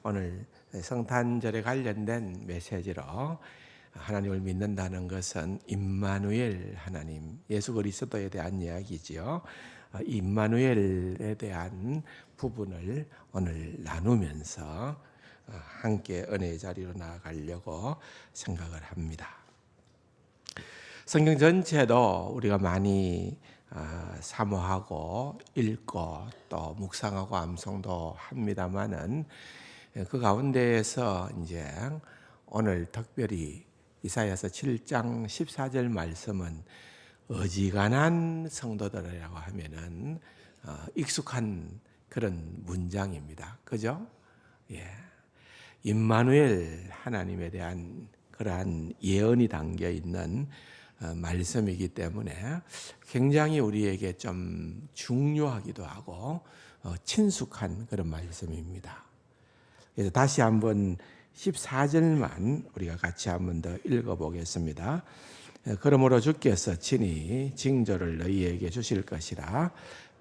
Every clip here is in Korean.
오늘 성탄절에 관련된 메시지로 하나님을 믿는다는 것은 임마누엘 하나님, 예수 그리스도에 대한 이야기지요. 임마누엘에 대한 부분을 오늘 나누면서 함께 은혜의 자리로 나아가려고 생각을 합니다. 성경 전체도 우리가 많이 사모하고 읽고 또 묵상하고 암송도 합니다만은 그 가운데에서 이제 오늘 특별히 이사야서 7장 14절 말씀은 어지간한 성도들이라고 하면은 익숙한 그런 문장입니다. 그죠? 예. 임마누엘 하나님에 대한 그러한 예언이 담겨 있는 말씀이기 때문에 굉장히 우리에게 좀 중요하기도 하고 친숙한 그런 말씀입니다. 그래서 다시 한번 14절만 우리가 같이 한번 더 읽어보겠습니다. 그러므로 주께서 친히 징조를 너희에게 주실 것이라.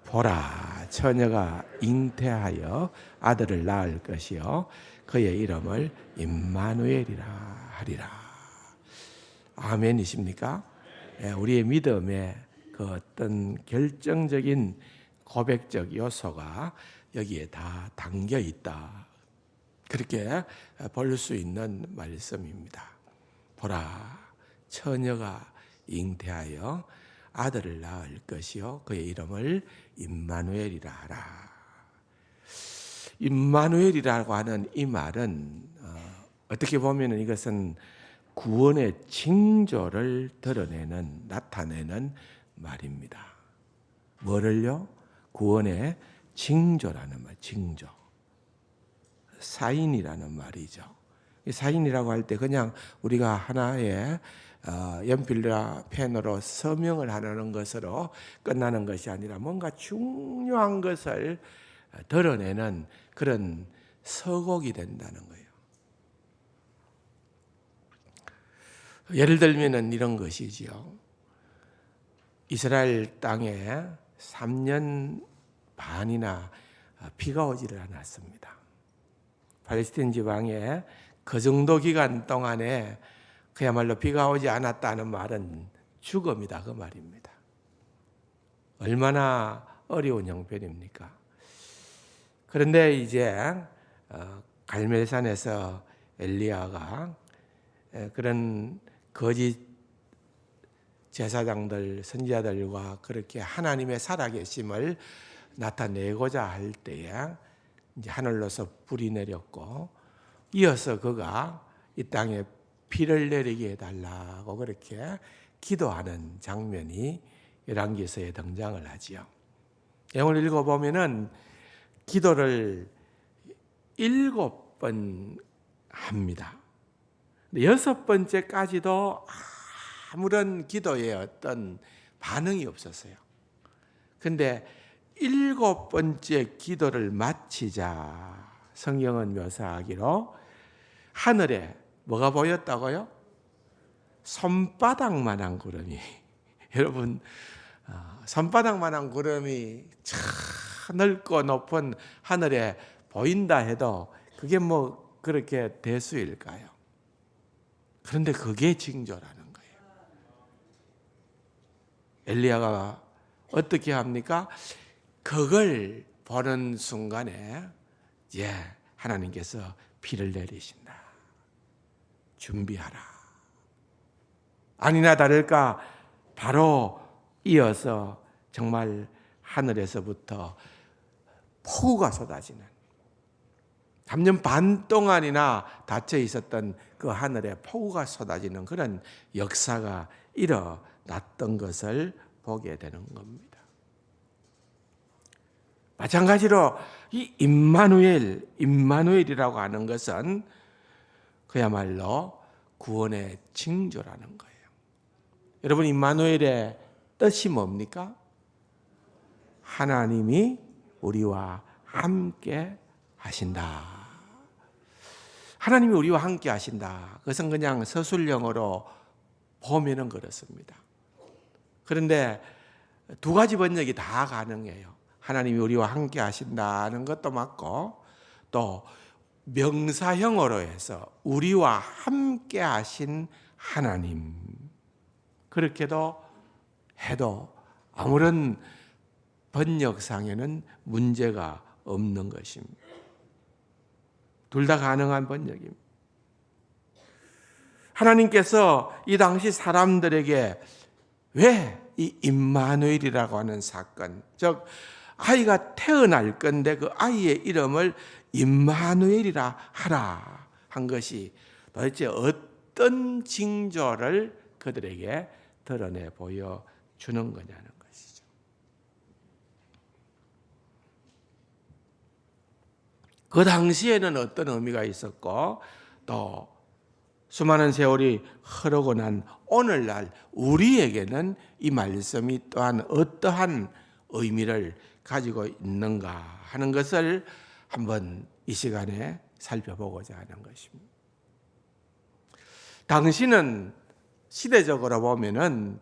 보라, 처녀가 잉태하여 아들을 낳을 것이요 그의 이름을 임마누엘이라 하리라. 아멘이십니까? 우리의 믿음의 그 어떤 결정적인 고백적 요소가 여기에 다 담겨 있다. 그렇게 볼 수 있는 말씀입니다. 보라, 처녀가 잉태하여 아들을 낳을 것이요 그의 이름을 임마누엘이라 하라. 임마누엘이라고 하는 이 말은 어떻게 보면 이것은 구원의 징조를 드러내는, 나타내는 말입니다. 뭐를요? 구원의 징조라는 말, 징조. 사인이라는 말이죠. 사인이라고 할 때 그냥 우리가 하나의 연필이나 펜으로 서명을 하는 것으로 끝나는 것이 아니라 뭔가 중요한 것을 드러내는 그런 서곡이 된다는 거예요. 예를 들면 이런 것이지요. 이스라엘 땅에 3년 반이나 비가 오지를 않았습니다. 팔레스타인 지방에 그 정도 기간 동안에 그야말로 비가 오지 않았다는 말은 죽음이다 그 말입니다. 얼마나 어려운 형편입니까? 그런데 이제 갈멜산에서 엘리야가 그런 거짓 제사장들, 선지자들과 그렇게 하나님의 살아계심을 나타내고자 할 때에 이제 하늘로서 불이 내렸고 이어서 그가 이 땅에 비를 내리게 해달라고 그렇게 기도하는 장면이 열왕기서에 등장을 하지요. 내용을 읽어보면은 기도를 7번 합니다. 6번째까지도 아무런 기도에 어떤 반응이 없었어요. 그런데 7번째 기도를 마치자 성경은 묘사하기로 하늘에 뭐가 보였다고요? 손바닥만한 구름이 여러분 손바닥만한 구름이 참 넓고 높은 하늘에 보인다 해도 그게 뭐 그렇게 대수일까요? 그런데 그게 징조라는 거예요. 엘리야가 어떻게 합니까? 그걸 보는 순간에 하나님께서 비를 내리신다. 준비하라. 아니나 다를까 바로 이어서 정말 하늘에서부터 폭우가 쏟아지는 3년 반 동안이나 닫혀 있었던 그 하늘에 폭우가 쏟아지는 그런 역사가 일어났던 것을 보게 되는 겁니다. 마찬가지로 이 임마누엘이라고 하는 것은 그야말로 구원의 징조라는 거예요. 여러분, 임마누엘의 뜻이 뭡니까? 하나님이 우리와 함께 하신다. 하나님이 우리와 함께 하신다. 그것은 그냥 서술형으로 보면은 그렇습니다. 그런데 두 가지 번역이 다 가능해요. 하나님이 우리와 함께 하신다는 것도 맞고 또 명사형으로 해서 우리와 함께 하신 하나님, 그렇게도 해도 아무런 번역상에는 문제가 없는 것입니다. 둘 다 가능한 번역입니다. 하나님께서 이 당시 사람들에게 왜 이 임마누엘이라고 하는 사건, 즉 아이가 태어날 건데 그 아이의 이름을 임마누엘이라 하라 한 것이 도대체 어떤 징조를 그들에게 드러내 보여주는 거냐는 것이죠. 그 당시에는 어떤 의미가 있었고 또 수많은 세월이 흐르고 난 오늘날 우리에게는 이 말씀이 또한 어떠한 의미를 가지고 있는가 하는 것을 한번 이 시간에 살펴보고자 하는 것입니다. 당시는 시대적으로 보면은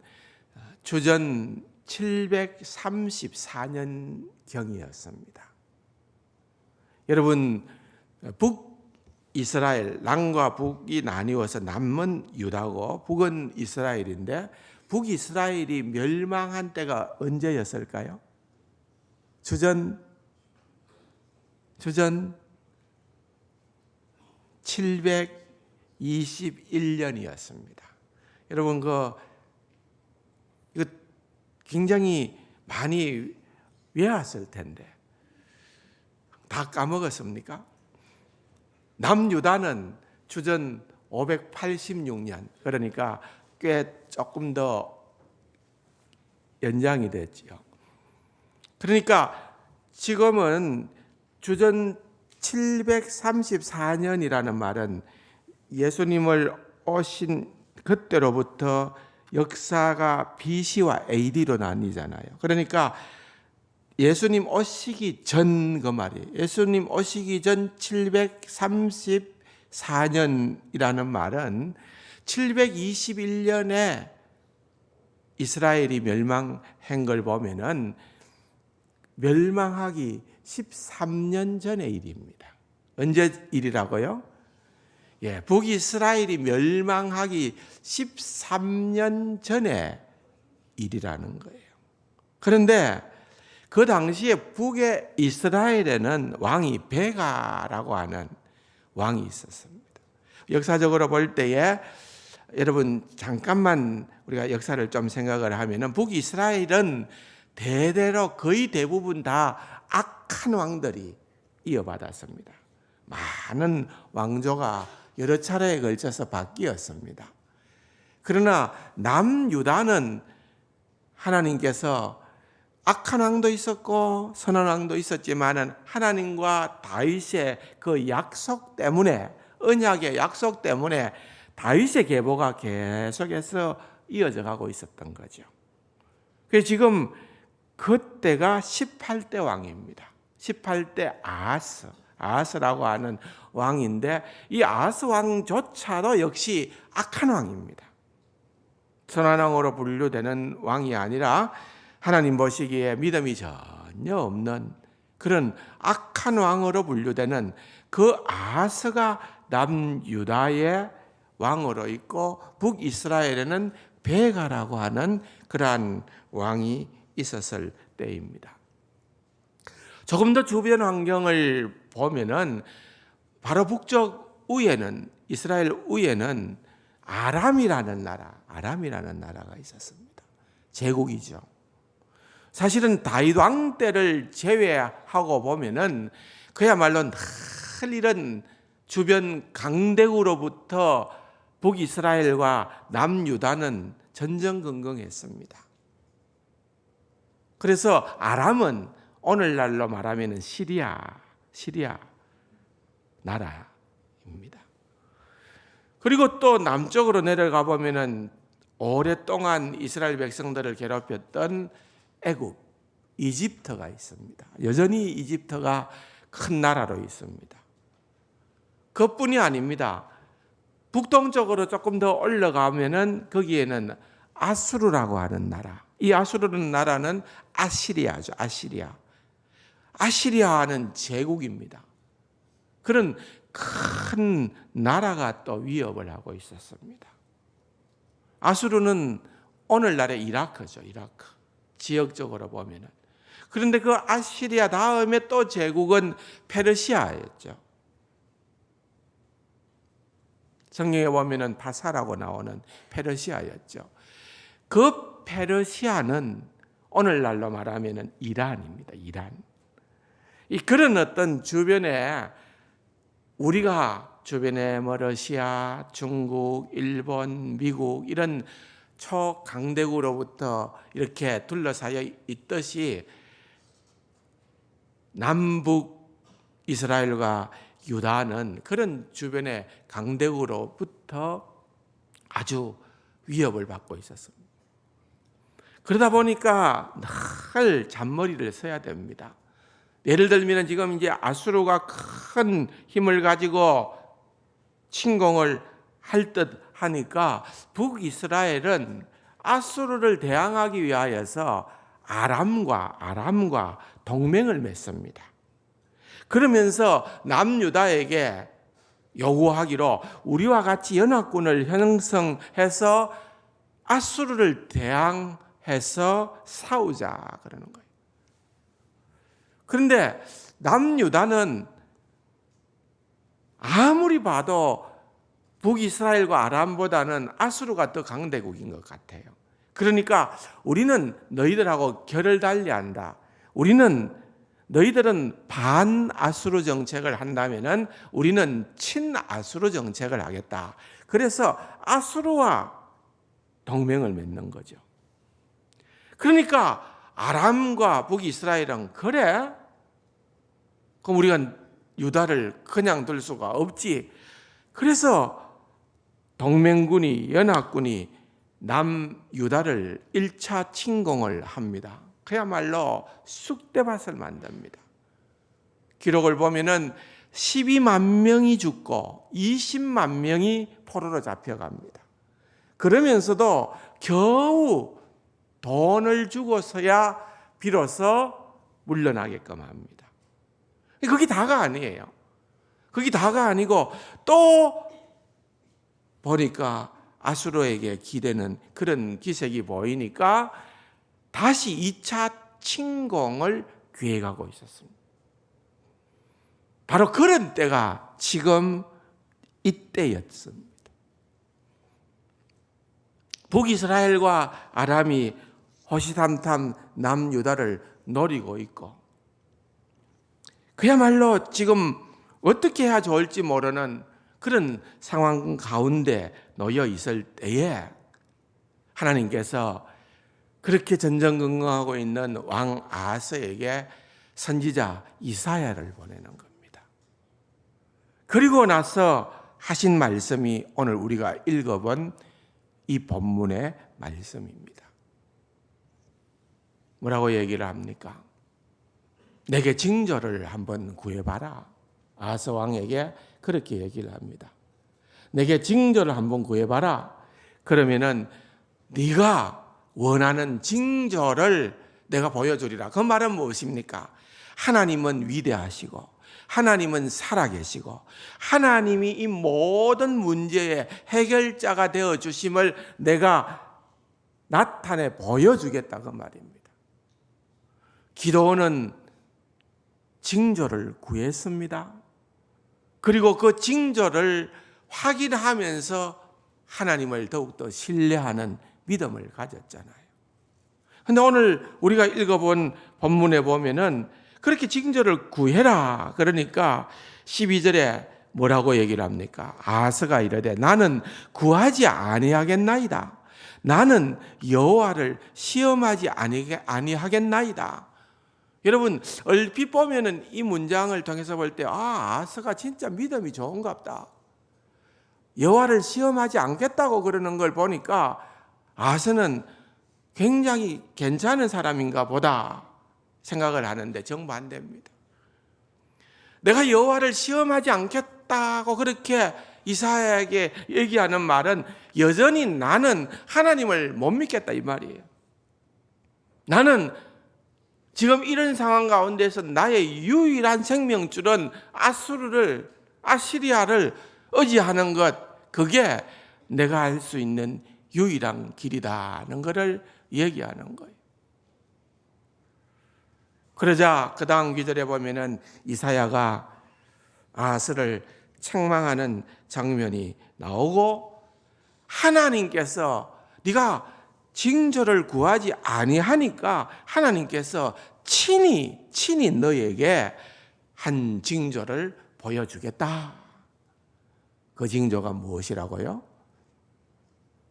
주전 734년경이었습니다. 여러분, 북이스라엘, 남과 북이 나뉘어서 남은 유다고 북은 이스라엘인데 북이스라엘이 멸망한 때가 언제였을까요? 주전 721년이었습니다. 여러분 이거 굉장히 많이 외웠을 텐데 다 까먹었습니까? 남유다는 주전 586년, 그러니까 꽤 조금 더 연장이 됐지요. 그러니까 지금은 주전 734년이라는 말은 예수님을 오신 그때로부터 역사가 BC와 AD로 나뉘잖아요. 그러니까 예수님 오시기 전 그 말이에요. 예수님 오시기 전 734년이라는 말은 721년에 이스라엘이 멸망한 걸 보면은 멸망하기 13년 전의 일입니다. 언제 일이라고요? 북이스라엘이 멸망하기 13년 전의 일이라는 거예요. 그런데 그 당시에 북의 이스라엘에는 왕이 베가라고 하는 왕이 있었습니다. 역사적으로 볼 때에 여러분 잠깐만 우리가 역사를 좀 생각을 하면은 북이스라엘은 대대로 거의 대부분 다 악한 왕들이 이어받았습니다. 많은 왕조가 여러 차례에 걸쳐서 바뀌었습니다. 그러나 남유다는 하나님께서 악한 왕도 있었고 선한 왕도 있었지만은 하나님과 다윗의 그 약속 때문에, 언약의 약속 때문에 다윗의 계보가 계속해서 이어져 가고 있었던 거죠. 그래서 지금 그때가 18대 왕입니다. 18대 아하스라고 하는 왕인데 이 아하스 왕조차도 역시 악한 왕입니다. 선한 왕으로 분류되는 왕이 아니라 하나님 보시기에 믿음이 전혀 없는 그런 악한 왕으로 분류되는 그 아하스가 남유다의 왕으로 있고 북이스라엘에는 베가라고 하는 그러한 왕이 있었을 때입니다. 조금 더 주변 환경을 보면은 바로 북쪽 우에는, 이스라엘 우에는 아람이라는 나라가 있었습니다. 제국이죠. 사실은 다윗 왕 때를 제외하고 보면은 그야말로 늘 이런 주변 강대국으로부터 북이스라엘과 남유다는 전전긍긍했습니다. 그래서 아람은 오늘날로 말하면 시리아 나라입니다. 그리고 또 남쪽으로 내려가 보면은 오랫동안 이스라엘 백성들을 괴롭혔던 애굽, 이집트가 있습니다. 여전히 이집트가 큰 나라로 있습니다. 그뿐이 아닙니다. 북동쪽으로 조금 더 올라가면은 거기에는 아수르라고 하는 나라. 이 아수르라는 나라는 아시리아죠. 아시리아는 제국입니다. 그런 큰 나라가 또 위협을 하고 있었습니다. 아수르는 오늘날의 이라크죠. 이라크. 지역적으로 보면은. 그런데 그 아시리아 다음에 또 제국은 페르시아였죠. 성경에 보면은 바사라고 나오는 페르시아였죠. 그 페르시아는 오늘날로 말하면은 이란입니다. 이란. 그런 어떤 주변에 우리가 주변에 러시아, 중국, 일본, 미국 이런 초강대국으로부터 이렇게 둘러싸여 있듯이 남북 이스라엘과 유다는 그런 주변의 강대국으로부터 아주 위협을 받고 있었습니다. 그러다 보니까 늘 잔머리를 써야 됩니다. 예를 들면 지금 이제 아수르가 큰 힘을 가지고 침공을 할 듯 하니까 북이스라엘은 아수르를 대항하기 위하여서 아람과 동맹을 맺습니다. 그러면서 남유다에게 요구하기로 우리와 같이 연합군을 형성해서 아수르를 대항해서 싸우자 그러는 거예요. 그런데 남유다는 아무리 봐도 북이스라엘과 아람보다는 아수르가 더 강대국인 것 같아요. 그러니까 우리는 너희들하고 결을 달리한다. 너희들은 반아수르 정책을 한다면은 우리는 친아수르 정책을 하겠다. 그래서 아수르와 동맹을 맺는 거죠. 그러니까 아람과 북이스라엘은 그래? 그럼 우리가 유다를 그냥 둘 수가 없지. 그래서 동맹군이 연합군이 남유다를 1차 침공을 합니다. 그야말로 쑥대밭을 만듭니다. 기록을 보면은 12만 명이 죽고 20만 명이 포로로 잡혀갑니다. 그러면서도 겨우 돈을 주고서야 비로소 물러나게끔 합니다. 그게 다가 아니에요. 그게 다가 아니고 또 보니까 아수르에게 기대는 그런 기색이 보이니까 다시 2차 침공을 계획하고 있었습니다. 바로 그런 때가 지금 이때였습니다. 북이스라엘과 아람이 호시탐탐 남유다를 노리고 있고 그야말로 지금 어떻게 해야 좋을지 모르는 그런 상황 가운데 놓여 있을 때에 하나님께서 그렇게 전전긍긍하고 있는 왕 아하스에게 선지자 이사야를 보내는 겁니다. 그리고 나서 하신 말씀이 오늘 우리가 읽어본 이 본문의 말씀입니다. 뭐라고 얘기를 합니까? 내게 징조를 한번 구해봐라. 아하스 왕에게 그렇게 얘기를 합니다. 내게 징조를 한번 구해봐라. 그러면은 네가 원하는 징조를 내가 보여주리라. 그 말은 무엇입니까? 하나님은 위대하시고 하나님은 살아계시고 하나님이 이 모든 문제의 해결자가 되어주심을 내가 나타내 보여주겠다 그 말입니다. 기도원은 징조를 구했습니다. 그리고 그 징조를 확인하면서 하나님을 더욱더 신뢰하는 믿음을 가졌잖아요. 그런데 오늘 우리가 읽어본 본문에 보면은 그렇게 징조를 구해라 그러니까 12절에 뭐라고 얘기를 합니까? 아하스가 이르되 나는 구하지 아니하겠나이다. 나는 여호와를 시험하지 아니하겠나이다. 여러분 얼핏 보면은 이 문장을 통해서 볼 때 아하스가 진짜 믿음이 좋은갑다. 여호와를 시험하지 않겠다고 그러는 걸 보니까 아하스는 굉장히 괜찮은 사람인가 보다 생각을 하는데 정반대입니다. 내가 여호와를 시험하지 않겠다고 그렇게 이사야에게 얘기하는 말은 여전히 나는 하나님을 못 믿겠다 이 말이에요. 나는 지금 이런 상황 가운데서 나의 유일한 생명줄은 아수르를 아시리아를 의지하는 것, 그게 내가 알 수 있는 유일한 길이다는 것을 얘기하는 거예요. 그러자 그 다음 구절에 보면은 이사야가 아하스를 책망하는 장면이 나오고, 하나님께서 네가 징조를 구하지 아니하니까 하나님께서 친히 너에게 한 징조를 보여주겠다. 그 징조가 무엇이라고요?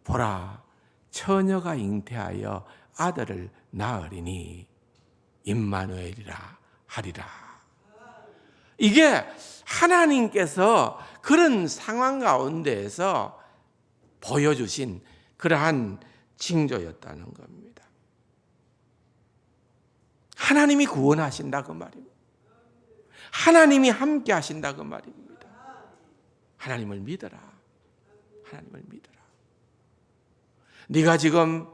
보라, 처녀가 잉태하여 아들을 낳으리니 임마누엘이라 하리라. 이게 하나님께서 그런 상황 가운데에서 보여주신 그러한 징조였다는 겁니다. 하나님이 구원하신다 그 말입니다. 하나님이 함께 하신다 그 말입니다. 하나님을 믿어라. 하나님을 믿어라. 네가 지금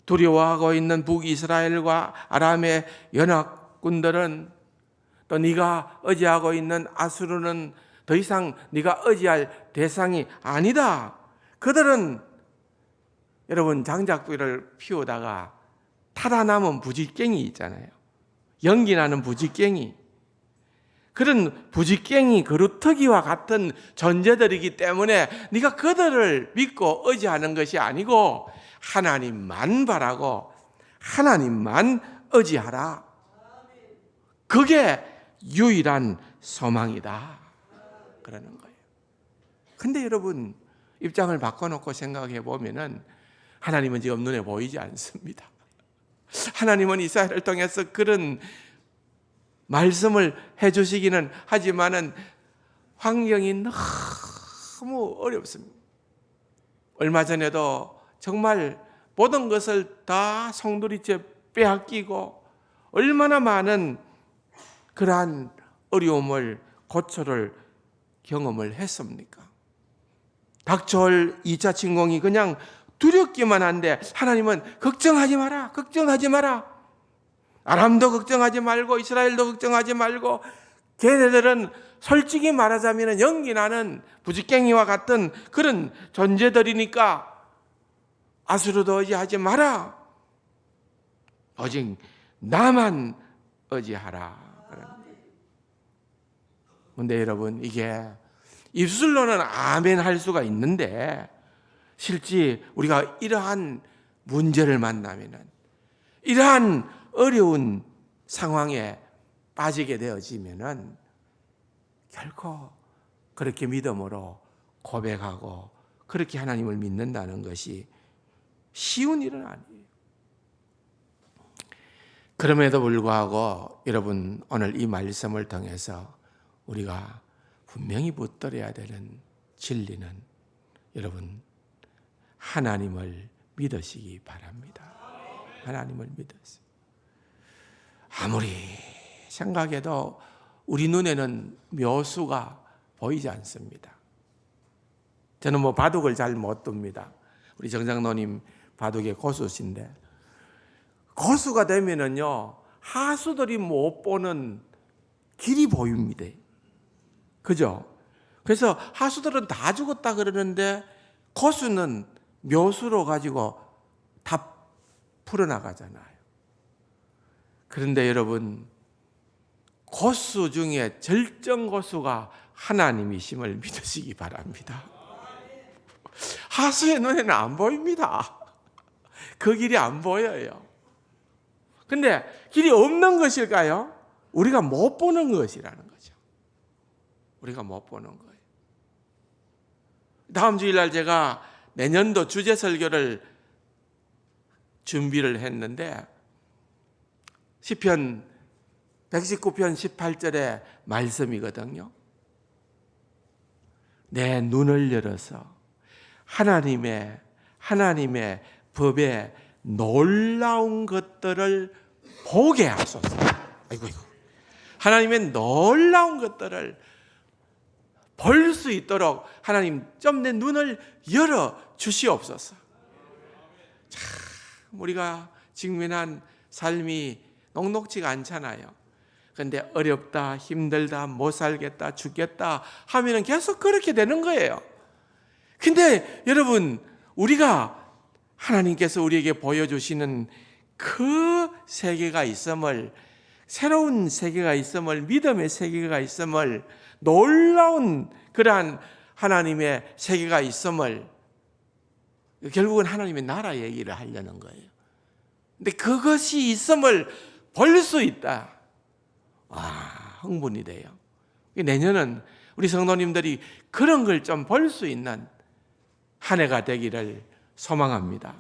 두려워하고 있는 북이스라엘과 아람의 연합군들은, 또 네가 의지하고 있는 아수르는 더 이상 네가 의지할 대상이 아니다. 그들은 여러분 장작불을 피우다가 타다 남은 부직갱이 있잖아요. 연기 나는 부직갱이. 그런 부직갱이 그루터기와 같은 존재들이기 때문에 네가 그들을 믿고 의지하는 것이 아니고 하나님만 바라고 하나님만 의지하라. 그게 유일한 소망이다. 그러는 거예요. 근데 여러분 입장을 바꿔놓고 생각해 보면은 하나님은 지금 눈에 보이지 않습니다. 하나님은 이사야를 통해서 그런 말씀을 해주시기는 하지만은 환경이 너무 어렵습니다. 얼마 전에도 정말 모든 것을 다 송두리째 빼앗기고 얼마나 많은 그러한 어려움을, 고초를 경험을 했습니까? 닥쳐올 2차 침공이 그냥 두렵기만 한데 하나님은 걱정하지 마라, 걱정하지 마라. 아람도 걱정하지 말고 이스라엘도 걱정하지 말고, 걔네들은 솔직히 말하자면 연기 나는 부직갱이와 같은 그런 존재들이니까 아수르도 의지하지 마라. 오직 나만 의지하라. 그런데 여러분 이게 입술로는 아멘 할 수가 있는데 실제 우리가 이러한 문제를 만나면은, 이러한 어려운 상황에 빠지게 되어지면은 결코 그렇게 믿음으로 고백하고 그렇게 하나님을 믿는다는 것이 쉬운 일은 아니에요. 그럼에도 불구하고 여러분 오늘 이 말씀을 통해서 우리가 분명히 붙들어야 되는 진리는, 여러분 하나님을 믿으시기 바랍니다. 하나님을 믿으세요. 아무리 생각해도 우리 눈에는 묘수가 보이지 않습니다. 저는 바둑을 잘 못 둡니다. 우리 정장로님 바둑의 고수신데, 고수가 되면은요 하수들이 못 보는 길이 보입니다. 그죠? 그래서 하수들은 다 죽었다 그러는데 고수는 묘수로 가지고 다 풀어나가잖아요. 그런데 여러분 고수 중에 절정 고수가 하나님이심을 믿으시기 바랍니다. 하수의 눈에는 안 보입니다. 그 길이 안 보여요. 근데 길이 없는 것일까요? 우리가 못 보는 것이라는 거죠. 우리가 못 보는 거예요. 다음 주일날 제가 내년도 주제 설교를 준비를 했는데 시편 119편 18절의 말씀이거든요. 내 눈을 열어서 하나님의 법에 놀라운 것들을 보게 하소서. 아이고. 하나님의 놀라운 것들을 볼 수 있도록 하나님 좀 내 눈을 열어 주시옵소서. 참 우리가 직면한 삶이 녹록지가 않잖아요. 근데 어렵다, 힘들다, 못 살겠다, 죽겠다 하면은 계속 그렇게 되는 거예요. 근데 여러분, 우리가 하나님께서 우리에게 보여주시는 그 세계가 있음을, 새로운 세계가 있음을, 믿음의 세계가 있음을, 놀라운 그러한 하나님의 세계가 있음을, 결국은 하나님의 나라 얘기를 하려는 거예요. 근데 그것이 있음을 볼 수 있다. 와, 흥분이 돼요. 내년은 우리 성도님들이 그런 걸 좀 볼 수 있는 한 해가 되기를 소망합니다.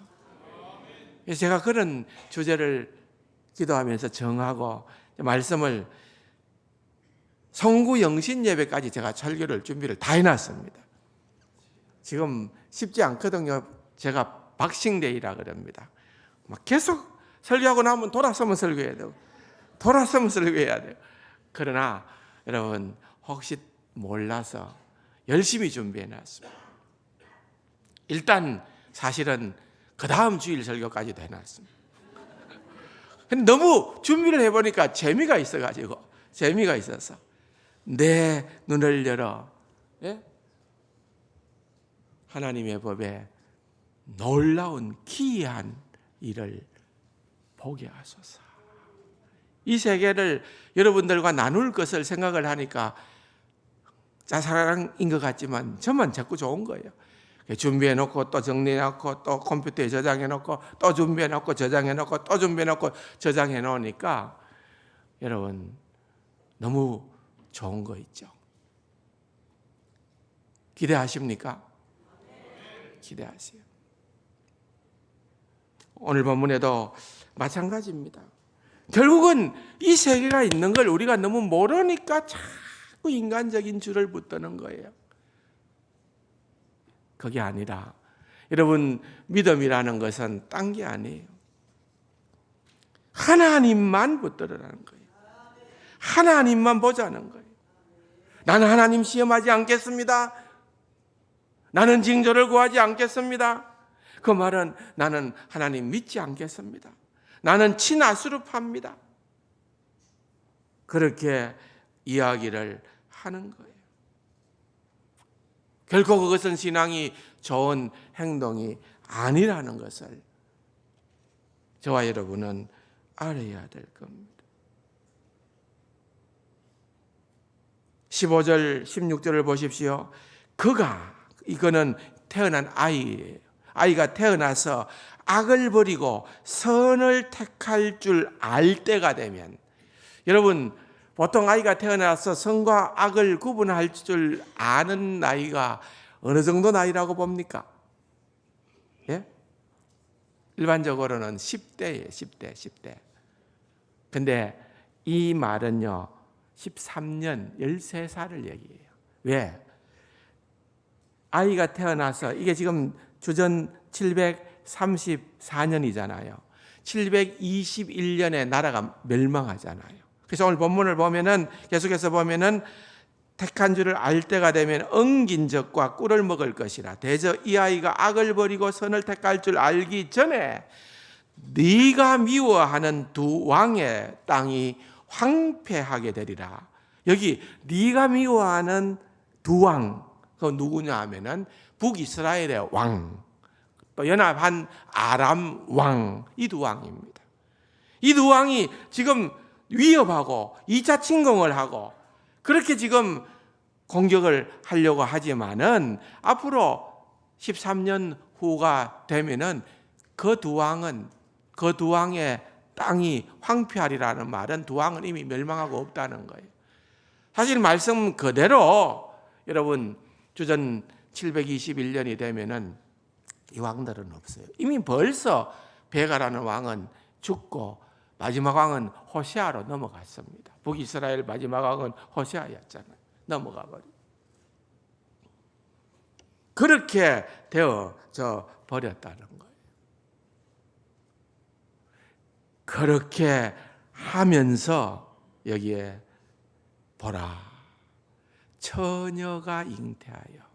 그래서 제가 그런 주제를 기도하면서 정하고 말씀을 성구 영신 예배까지 제가 설교를 준비를 다 해놨습니다. 지금 쉽지 않거든요. 제가 박싱데이라 그럽니다. 막 계속 설교하고 나면 돌아서면 설교해야 돼요. 돌아서면 설교해야 돼요. 그러나 여러분, 혹시 몰라서 열심히 준비해놨습니다. 일단 사실은 그 다음 주일 설교까지도 해놨습니다. 근데 너무 준비를 해보니까 재미가 있어가지고, 재미가 있어서 내 눈을 열어, 예? 하나님의 법에 놀라운 기이한 일을 보게 하소서. 이 세계를 여러분들과 나눌 것을 생각을 하니까 짜사랑인 것 같지만 저만 자꾸 좋은 거예요. 준비해놓고 또 정리해놓고 또 컴퓨터에 저장해놓고 또 준비해놓고 저장해놓고 또 준비해놓고 저장해놓으니까 여러분 너무 좋은 거 있죠. 기대하십니까? 기대하세요. 오늘 본문에도 마찬가지입니다. 결국은 이 세계가 있는 걸 우리가 너무 모르니까 자꾸 인간적인 줄을 붙드는 거예요. 그게 아니라 여러분, 믿음이라는 것은 딴 게 아니에요. 하나님만 붙들으라는 거예요. 하나님만 보자는 거예요. 나는 하나님 시험하지 않겠습니다. 나는 징조를 구하지 않겠습니다. 그 말은 나는 하나님 믿지 않겠습니다. 나는 친아수르파입니다. 그렇게 이야기를 하는 거예요. 결코 그것은 신앙이 좋은 행동이 아니라는 것을 저와 여러분은 알아야 될 겁니다. 15절, 16절을 보십시오. 이거는 태어난 아이예요. 아이가 태어나서 악을 버리고 선을 택할 줄 알 때가 되면, 여러분, 보통 아이가 태어나서 선과 악을 구분할 줄 아는 나이가 어느 정도 나이라고 봅니까? 예? 일반적으로는 10대예요. 10대. 근데 이 말은요, 13년, 13살을 얘기해요. 왜? 아이가 태어나서, 이게 지금 주전 734년이잖아요. 721년에 나라가 멸망하잖아요. 그래서 오늘 본문을 보면은, 계속해서 보면은, 택한 줄을 알 때가 되면 엉긴 적과 꿀을 먹을 것이라. 대저 이 아이가 악을 버리고 선을 택할 줄 알기 전에 네가 미워하는 두 왕의 땅이 황폐하게 되리라. 여기 네가 미워하는 두 왕, 그 누구냐 하면은 북이스라엘의 왕, 또 연합한 아람 왕, 이 두 왕입니다. 이 두 왕이 지금 위협하고 2차 침공을 하고 그렇게 지금 공격을 하려고 하지만은 앞으로 13년 후가 되면은 그 두 왕의 땅이 황폐하리라는 말은 두 왕은 이미 멸망하고 없다는 거예요. 사실 말씀 그대로 여러분 주전 721년이 되면은 이 왕들은 없어요. 이미 벌써 베가라는 왕은 죽고 마지막 왕은 호세아로 넘어갔습니다. 북이스라엘 마지막 왕은 호세아였잖아요. 넘어가 버리고 그렇게 되어져 버렸다는 거예요. 그렇게 하면서 여기에 보라, 처녀가 잉태하여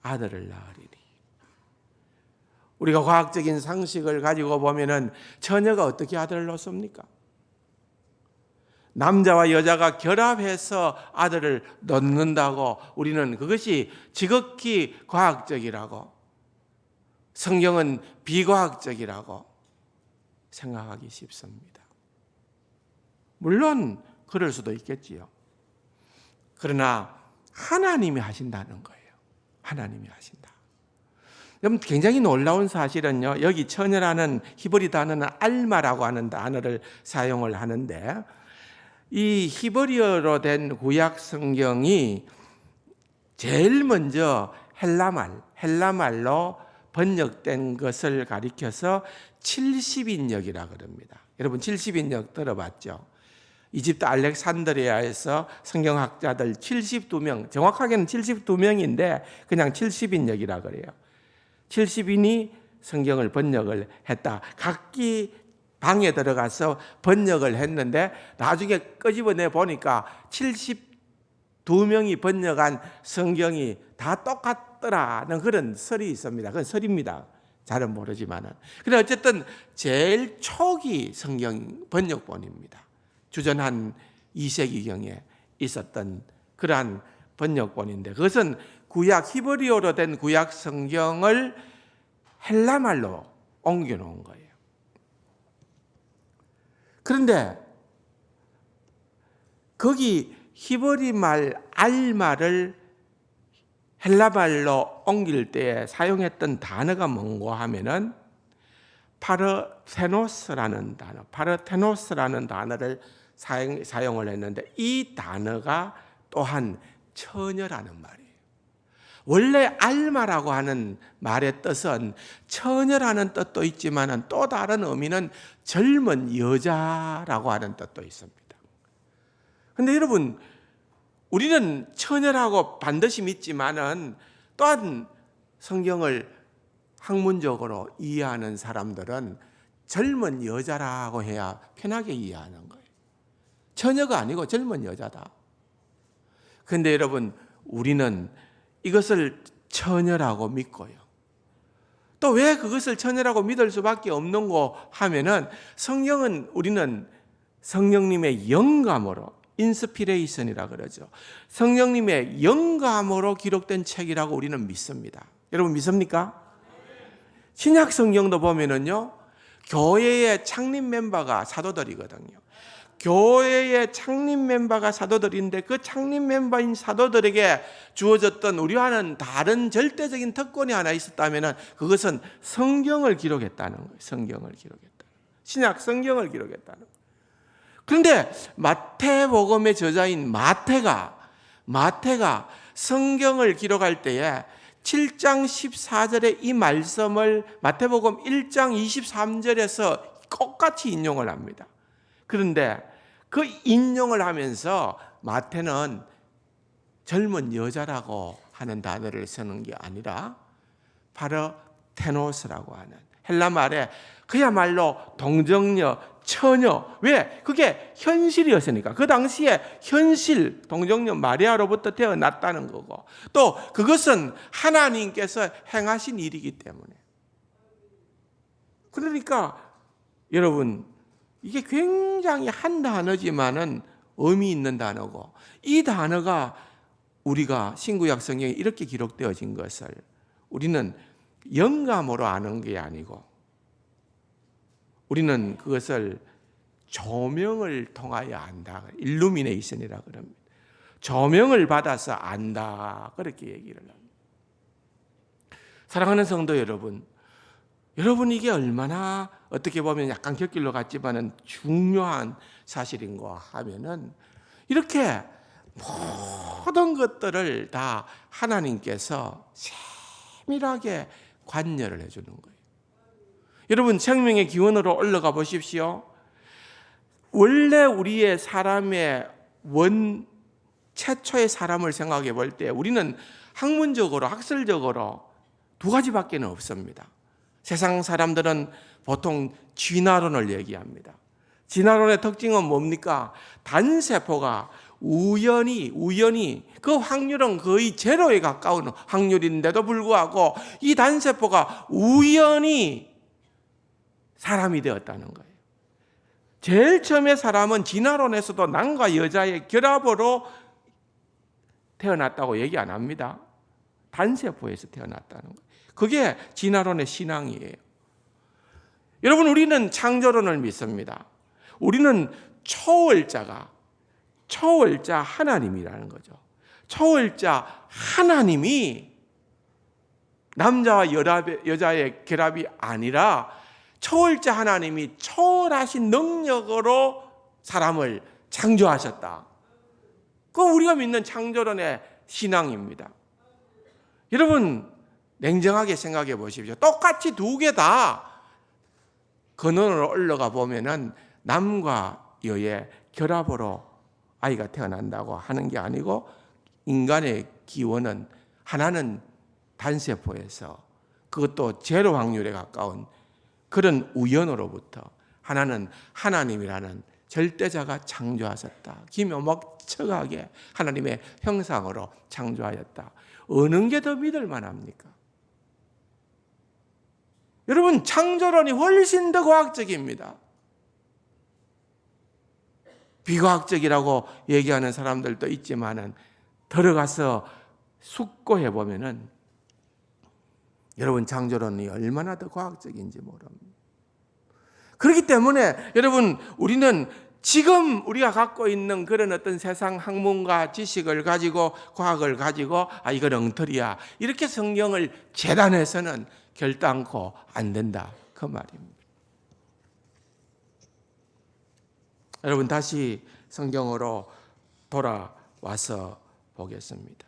아들을 낳으리니. 우리가 과학적인 상식을 가지고 보면은 처녀가 어떻게 아들을 낳습니까? 남자와 여자가 결합해서 아들을 낳는다고 우리는 그것이 지극히 과학적이라고, 성경은 비과학적이라고 생각하기 쉽습니다. 물론 그럴 수도 있겠지요. 그러나 하나님이 하신다는 거예요. 하나님이 하신다. 여러분, 굉장히 놀라운 사실은요, 여기 처녀라는 히브리 단어는 알마라고 하는 단어를 사용을 하는데, 이 히브리어로 된 구약 성경이 제일 먼저 헬라말로 번역된 것을 가리켜서 70인역이라 그럽니다. 여러분, 70인역 들어봤죠? 이집트 알렉산드리아에서 성경학자들 72명, 정확하게는 72명인데 그냥 70인역이라 그래요. 70인이 성경을 번역을 했다. 각기 방에 들어가서 번역을 했는데 나중에 끄집어내 보니까 72명이 번역한 성경이 다 똑같더라는 그런 설이 있습니다. 그건 설입니다. 잘은 모르지만은. 근데 어쨌든 제일 초기 성경 번역본입니다. 주전 한 2세기경에 있었던 그러한 번역본인데, 그것은 구약 히브리어로 된 구약 성경을 헬라말로 옮겨놓은 거예요. 그런데 거기 히브리 말 알말을 헬라말로 옮길 때 사용했던 단어가 뭔고 하면은 파르테노스라는 단어를 사용을 했는데, 이 단어가 또한 처녀라는 말이에요. 원래 알마라고 하는 말의 뜻은 처녀라는 뜻도 있지만 또 다른 의미는 젊은 여자라고 하는 뜻도 있습니다. 그런데 여러분, 우리는 처녀라고 반드시 믿지만은 또한 성경을 학문적으로 이해하는 사람들은 젊은 여자라고 해야 편하게 이해하는 거예요. 처녀가 아니고 젊은 여자다. 그런데 여러분, 우리는 이것을 처녀라고 믿고요. 또 왜 그것을 처녀라고 믿을 수밖에 없는고 하면은, 성경은 우리는 성령님의 영감으로, 인스피레이션이라 그러죠. 성령님의 영감으로 기록된 책이라고 우리는 믿습니다. 여러분 믿습니까? 신약 성경도 보면은요, 교회의 창립 멤버가 사도들이거든요. 교회의 창립 멤버가 사도들인데 그 창립 멤버인 사도들에게 주어졌던 우리와는 다른 절대적인 특권이 하나 있었다면 그것은 성경을 기록했다는 거예요. 성경을 기록했다. 신약 성경을 기록했다는 거예요. 그런데 마태복음의 저자인 마태가 성경을 기록할 때에 7장 14절의 이 말씀을 마태복음 1장 23절에서 똑같이 인용을 합니다. 그런데 그 인용을 하면서 마태는 젊은 여자라고 하는 단어를 쓰는 게 아니라 파르테노스라고 하는 헬라 말에 그야말로 동정녀, 처녀. 왜? 그게 현실이었으니까. 그 당시에 현실, 동정녀 마리아로부터 태어났다는 거고, 또 그것은 하나님께서 행하신 일이기 때문에. 그러니까 여러분, 이게 굉장히 한 단어지만은 의미 있는 단어고, 이 단어가 우리가 신구약 성경에 이렇게 기록되어진 것을 우리는 영감으로 아는 게 아니고, 우리는 그것을 조명을 통하여 안다. 일루미네이션이라고 그럽니다. 조명을 받아서 안다. 그렇게 얘기를 합니다. 사랑하는 성도 여러분, 이게 얼마나 어떻게 보면 약간 곁길로 갔지만은 중요한 사실인가 하면은, 이렇게 모든 것들을 다 하나님께서 세밀하게 관여를 해주는 거예요. 여러분, 생명의 기원으로 올라가 보십시오. 원래 우리의 사람의 최초의 사람을 생각해 볼 때 우리는 학문적으로, 학설적으로 두 가지밖에 없습니다. 세상 사람들은 보통 진화론을 얘기합니다. 진화론의 특징은 뭡니까? 단세포가 우연히 그 확률은 거의 제로에 가까운 확률인데도 불구하고 이 단세포가 우연히 사람이 되었다는 거예요. 제일 처음에 사람은 진화론에서도 남과 여자의 결합으로 태어났다고 얘기 안 합니다. 단세포에서 태어났다는 거예요. 그게 진화론의 신앙이에요. 여러분, 우리는 창조론을 믿습니다. 우리는 초월자 하나님이라는 거죠. 초월자 하나님이 남자와 여자의 결합이 아니라 초월자 하나님이 초월하신 능력으로 사람을 창조하셨다. 그건 우리가 믿는 창조론의 신앙입니다. 여러분, 냉정하게 생각해 보십시오. 똑같이 두 개 다 근원으로 올라가 보면은 남과 여의 결합으로 아이가 태어난다고 하는 게 아니고, 인간의 기원은 하나는 단세포에서, 그것도 제로 확률에 가까운 그런 우연으로부터, 하나는 하나님이라는 절대자가 창조하셨다. 기묘목척하게 하나님의 형상으로 창조하였다. 어느 게 더 믿을 만합니까? 여러분, 창조론이 훨씬 더 과학적입니다. 비과학적이라고 얘기하는 사람들도 있지만은 들어가서 숙고해 보면은 여러분, 창조론이 얼마나 더 과학적인지 모릅니다. 그렇기 때문에 여러분, 우리는 지금 우리가 갖고 있는 그런 어떤 세상 학문과 지식을 가지고, 과학을 가지고 이건 엉터리야, 이렇게 성경을 재단해서는 결단코 안 된다, 그 말입니다. 여러분, 다시 성경으로 돌아와서 보겠습니다.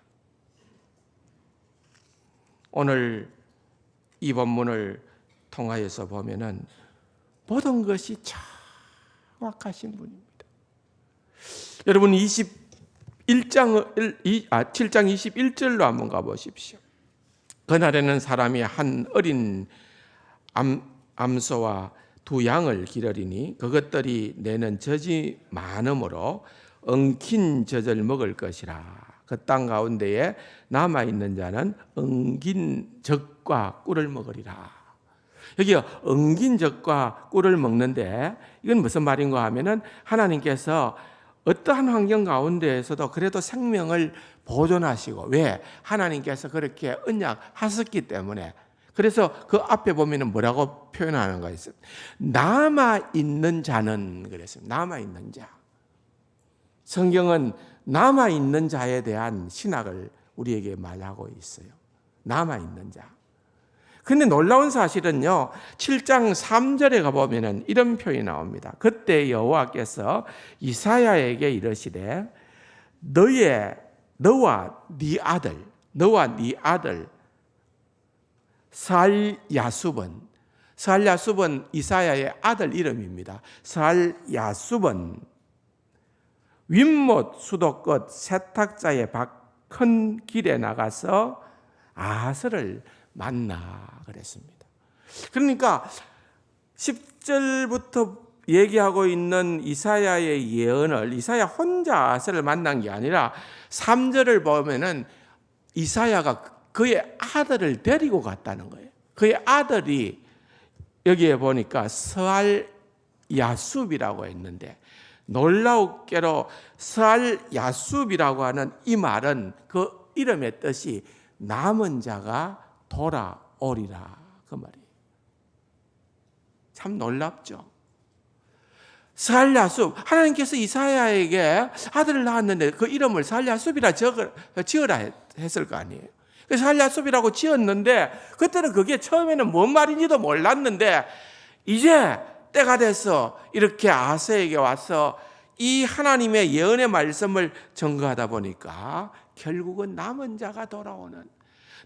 오늘 이 본문을 통하여서 보면은 모든 것이 정확하신 분입니다. 여러분, 7장 21절로 한번 가보십시오. 그날에는 사람이 한 어린 암소와 두 양을 기르리니 그것들이 내는 젖이 많으므로 엉킨 젖을 먹을 것이라. 그 땅 가운데에 남아있는 자는 엉긴 젖과 꿀을 먹으리라. 여기 엉긴 젖과 꿀을 먹는데 이건 무슨 말인가 하면은, 하나님께서 어떠한 환경 가운데에서도 그래도 생명을 보존하시고, 왜? 하나님께서 그렇게 언약하셨기 때문에. 그래서 그 앞에 보면은 뭐라고 표현하는 거 있어요? 남아있는 자는, 그랬습니다. 남아있는 자. 성경은 남아있는 자에 대한 신학을 우리에게 말하고 있어요. 남아있는 자. 근데 놀라운 사실은요, 7장 3절에 가보면은 이런 표현이 나옵니다. 그때 여호와께서 이사야에게 이르시되 너와 네 아들 살야숲은 이사야의 아들 이름입니다. 살야숲은 윗못 수도 끝 세탁자의 밭 큰 길에 나가서 아스를 만나, 그랬습니다. 그러니까 10절부터 얘기하고 있는 이사야의 예언을 이사야 혼자 아스를 만난 게 아니라 3절을 보면은 이사야가 그의 아들을 데리고 갔다는 거예요. 그의 아들이 여기에 보니까 스알야숲이라고 했는데, 놀라우게로 스알야숲이라고 하는 이 말은 그 이름의 뜻이 남은 자가 돌아오리라, 그 말이에요. 참 놀랍죠. 스알야숲, 하나님께서 이사야에게 아들을 낳았는데 그 이름을 스알야숲이라 지으라 했을 거 아니에요. 그래서 스알야숲이라고 지었는데, 그때는 그게 처음에는 뭔 말인지도 몰랐는데, 이제 때가 돼서 이렇게 아스에게 와서 이 하나님의 예언의 말씀을 전거하다 보니까 결국은 남은 자가 돌아오는,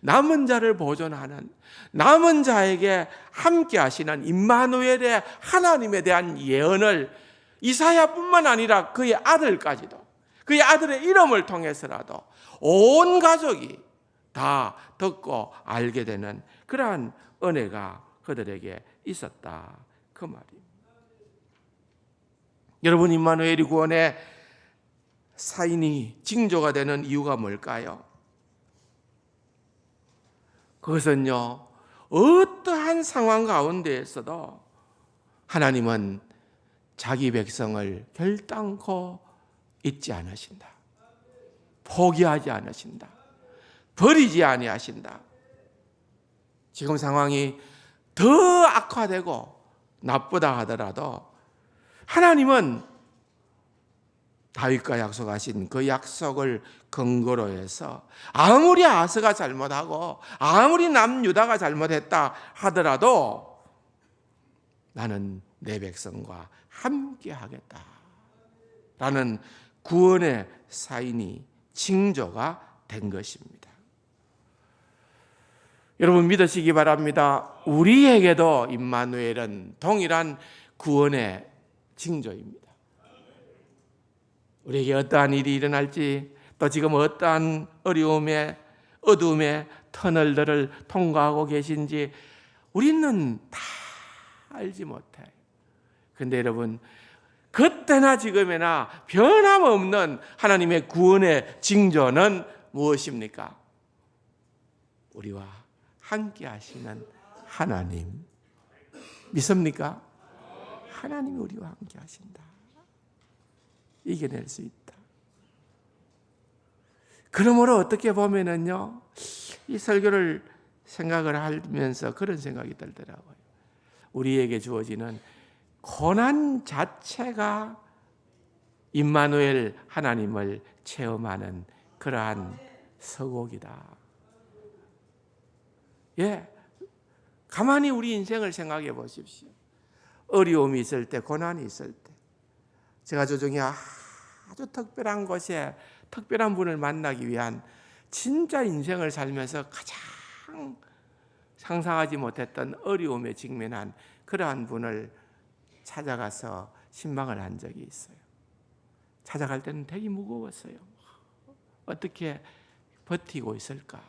남은 자를 보존하는, 남은 자에게 함께 하시는 임마누엘의 하나님에 대한 예언을 이사야뿐만 아니라 그의 아들까지도, 그의 아들의 이름을 통해서라도 온 가족이 다 듣고 알게 되는 그러한 은혜가 그들에게 있었다, 그 말입니다. 여러분, 임마누엘이 구원의 사인이 징조가 되는 이유가 뭘까요? 그것은요, 어떠한 상황 가운데에서도 하나님은 자기 백성을 결단코 잊지 않으신다. 포기하지 않으신다. 버리지 아니하신다. 지금 상황이 더 악화되고 나쁘다 하더라도 하나님은 다윗과 약속하신 그 약속을 근거로 해서 아무리 아스가 잘못하고 아무리 남유다가 잘못했다 하더라도 나는 내 백성과 함께 하겠다 라는 구원의 사인이 징조가 된 것입니다. 여러분 믿으시기 바랍니다. 우리에게도 임마누엘은 동일한 구원의 징조입니다. 우리에게 어떠한 일이 일어날지 또 지금 어떠한 어려움에 어둠의 터널들을 통과하고 계신지 우리는 다 알지 못해요. 그런데 여러분 그때나 지금이나 변함없는 하나님의 구원의 징조는 무엇입니까? 우리와 함께 하시는 하나님. 믿습니까? 하나님이 우리와 함께 하신다. 이겨낼 수 있다. 그러므로 어떻게 보면은요, 이 설교를 생각을 하면서 그런 생각이 들더라고요. 우리에게 주어지는 고난 자체가 임마누엘 하나님을 체험하는 그러한 서곡이다. 예, 가만히 우리 인생을 생각해 보십시오. 어려움이 있을 때, 고난이 있을 때, 제가 저 중에 아주 특별한 곳에 특별한 분을 만나기 위한 진짜 인생을 살면서 가장 상상하지 못했던 어려움에 직면한 그러한 분을 찾아가서 신방을 한 적이 있어요. 찾아갈 때는 되게 무거웠어요. 어떻게 버티고 있을까?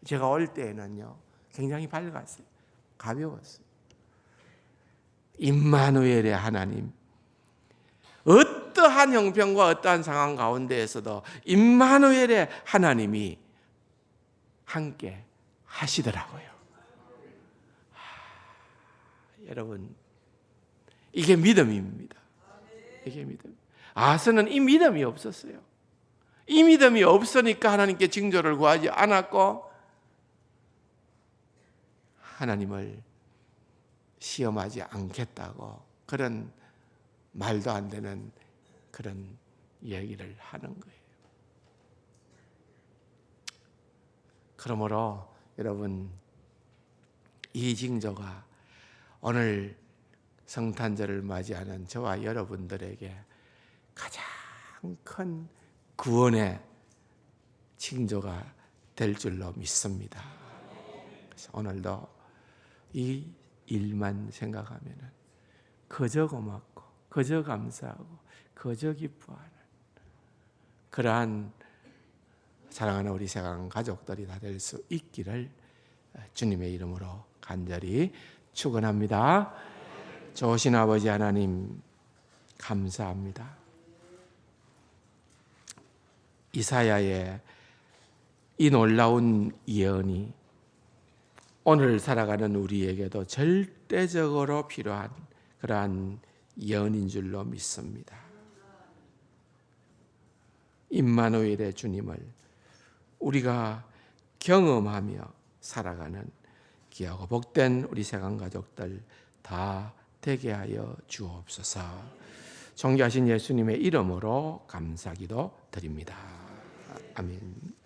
제가 올 때에는요, 굉장히 밝았어요. 가벼웠어요. 임마누엘의 하나님, 어떠한 형편과 어떠한 상황 가운데에서도 임마누엘의 하나님이 함께 하시더라고요. 여러분, 이게 믿음입니다. 이게 믿음. 아스는 이 믿음이 없었어요. 이 믿음이 없으니까 하나님께 징조를 구하지 않았고 하나님을 시험하지 않겠다고 그런 말도 안 되는 그런 얘기를 하는 거예요. 그러므로 여러분, 이 징조가 오늘 성탄절을 맞이하는 저와 여러분들에게 가장 큰 구원의 징조가 될 줄로 믿습니다. 그래서 오늘도 이 일만 생각하면 그저 고맙고 그저 감사하고 그저 기뻐하는 그러한 사랑하는 우리 세상 가족들이 다 될 수 있기를 주님의 이름으로 간절히 축원합니다. 좋으신 아버지 하나님 감사합니다. 이사야의 이 놀라운 예언이 오늘 살아가는 우리에게도 절대적으로 필요한 그러한 예언인 줄로 믿습니다. 임마누엘의 주님을 우리가 경험하며 살아가는 귀하고 복된 우리 세상 가족들 다 되게 하여 주옵소서. 존귀하신 예수님의 이름으로 감사기도 드립니다. 아멘.